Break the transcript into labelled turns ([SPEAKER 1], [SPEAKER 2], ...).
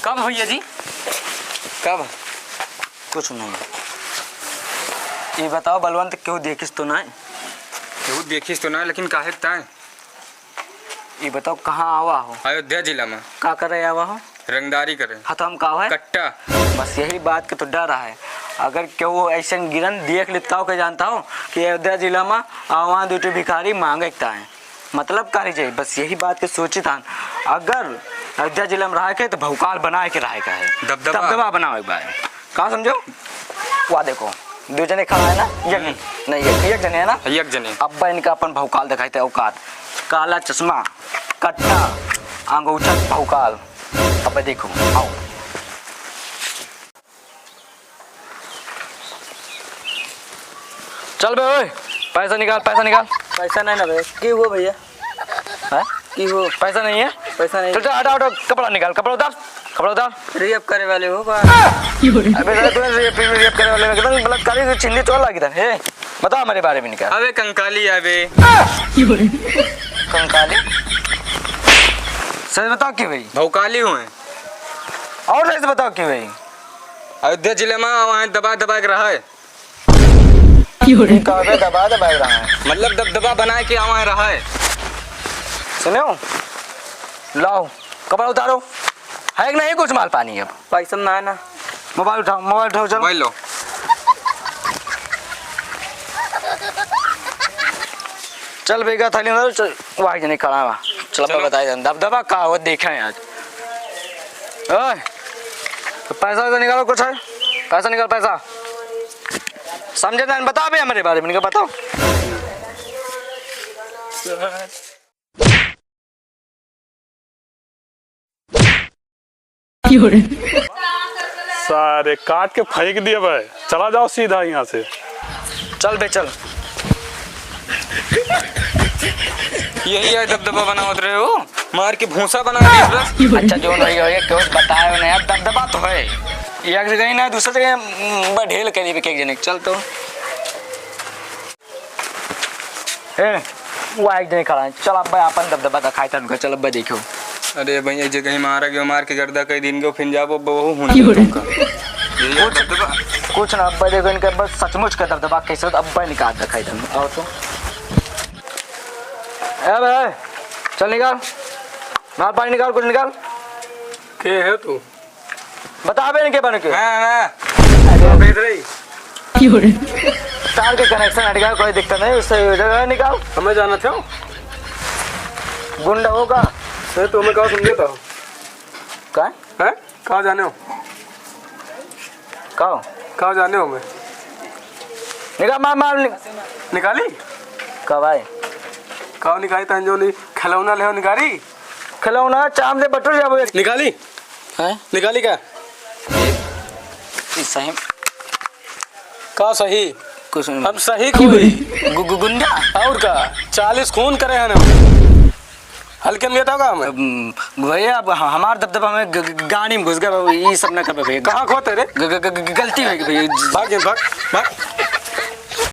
[SPEAKER 1] कब भैया जी?
[SPEAKER 2] कब?
[SPEAKER 1] कुछ नहीं। ये बताओ बलवंत क्यों देखिस तो ना?
[SPEAKER 2] केहू देखिस तो ना, लेकिन काहे ताए?
[SPEAKER 1] ये बताओ कहाँ आवा हो?
[SPEAKER 2] अयोध्या जिला में।
[SPEAKER 1] का करे आवा हो?
[SPEAKER 2] रंगदारी करे।
[SPEAKER 1] हाँ तो हम का है
[SPEAKER 2] कट्टा।
[SPEAKER 1] बस यही बात के तो डर है। अगर क्यों ऐसे गिरन देख लेता हो के जानता हो कि अयोध्या जिला में वहाँ दूटे भिखारी मांगता है, मतलब कारी चाहिए। बस यही बात के सोची था। अगर अयोध्या जिला में रहा के तो भौकाल बनाए के रहे का है, दबदबा बनाओ एक बार। कहा समझो? वहाँ देखो दो जने खड़ा है ना, एक जने है ना,
[SPEAKER 2] एक जने।
[SPEAKER 1] अब्बा इनका अपन भौकाल दिखाते औकात, काला चश्मा, कट्टा, अंगूठा भौकाल। अब देखो आओ। चल बे ओए, पैसा निकाल पैसा निकाल।
[SPEAKER 3] पैसा नहीं ना भैया। की हुआ भैया?
[SPEAKER 1] है
[SPEAKER 3] की हुआ?
[SPEAKER 1] पैसा नहीं है?
[SPEAKER 3] पैसा नहीं।
[SPEAKER 1] चल चल हटा हटा, कपड़ा निकाल, कपड़ा उतार, कपड़ा उतार।
[SPEAKER 3] रेप करे वाले हो बा?
[SPEAKER 1] अबे तूने रेप करे वाले कितना बलात्कारी से छिंदी चोर लगी था। हे बता हमारे बारे में निकाल।
[SPEAKER 2] अबे कंकाली अबे।
[SPEAKER 1] कंकाली? सच बताओ क्यों भाई?
[SPEAKER 2] भौकाली हुए।
[SPEAKER 1] और सच बताओ क्यों भाई?
[SPEAKER 2] अयोध्या जिले में वहाँ दबा दबा के रहा है।
[SPEAKER 1] कहाँ दबा दबा रहा है?
[SPEAKER 2] मतलब दबदबा बना के वहाँ रहा है।
[SPEAKER 1] सुनो लाओ कपड़ा उतारो। है कि नहीं कुछ माल पानी? अब
[SPEAKER 3] पैसा ना है ना।
[SPEAKER 1] मोबाइल उठाओ चलो।
[SPEAKER 2] मोबाइल लो।
[SPEAKER 1] चल बेगा थाली में चल, वहाँ जने खड़ा हुआ। चलो बताइए दबदबा का हो देखा है आज। ओए तो पैसा निकालो, कुछ है? पैसा निकाल पैसा। समझे ना? बता बे हमारे बारे में क्या बताओ।
[SPEAKER 4] सारे काट के फेंक दिए भाई। चला जाओ सीधा यहाँ से।
[SPEAKER 1] चल बे चल।
[SPEAKER 2] यही है दबदबा बनावत रहे हो, मार के भूसा बना दिए।
[SPEAKER 1] अच्छा जो नहीं हो क्यों बताए नहीं? दबदबा तो है, एक जगह ही ना दूसरी जगह ढेल करी एक जने। चल तो वो एक जने खड़ा है। चल अब अपन दबदबा दिखाई था उनका। चल अब देखो।
[SPEAKER 2] अरे भैया ये जगह ही मारा गया, मार के गर्दा कई दिन को फिर जाबो बहु हुन
[SPEAKER 1] कुछ ना अब्बा देखो इनका बस सचमुच का दबदबा कैसे अब्बा निकाल दिखाई था। और तो ए भाई चल निकाल माल पानी निकाल, कुछ निकाल।
[SPEAKER 4] के है तू?
[SPEAKER 1] बता बे इनके बारे में।
[SPEAKER 2] हां भेज रही
[SPEAKER 1] तार के कनेक्शन हट गया, कोई दिक्कत नहीं, उससे जगह निकाल।
[SPEAKER 4] हमें जाना था
[SPEAKER 1] गुंडा होगा
[SPEAKER 4] सर। तो हमें कहाँ समझे था?
[SPEAKER 1] कहाँ
[SPEAKER 4] है कहाँ जाने हो? कहाँ जाने हो? मैं
[SPEAKER 1] निकाल माल
[SPEAKER 4] निकाली
[SPEAKER 1] कब आए?
[SPEAKER 4] कहाँ निकाली? तंजोली खिलौना ले निकाली।
[SPEAKER 1] खिलौना चाम से बटुर जाबो
[SPEAKER 4] निकाली
[SPEAKER 1] है।
[SPEAKER 4] निकाली क्या?
[SPEAKER 1] सही
[SPEAKER 4] का सही?
[SPEAKER 1] कुछ
[SPEAKER 4] हम सही कोई
[SPEAKER 1] गुंडा
[SPEAKER 4] और का 40 खून करे हैं हम। हल्के में था हमें
[SPEAKER 1] भैया। अब हमार दबदबा में गाड़ी में घुस गया, ये सब ना कर भैया।
[SPEAKER 4] कहाँ खोते रे?
[SPEAKER 1] गलती हो गई भैया।
[SPEAKER 4] भाग भाग भाग।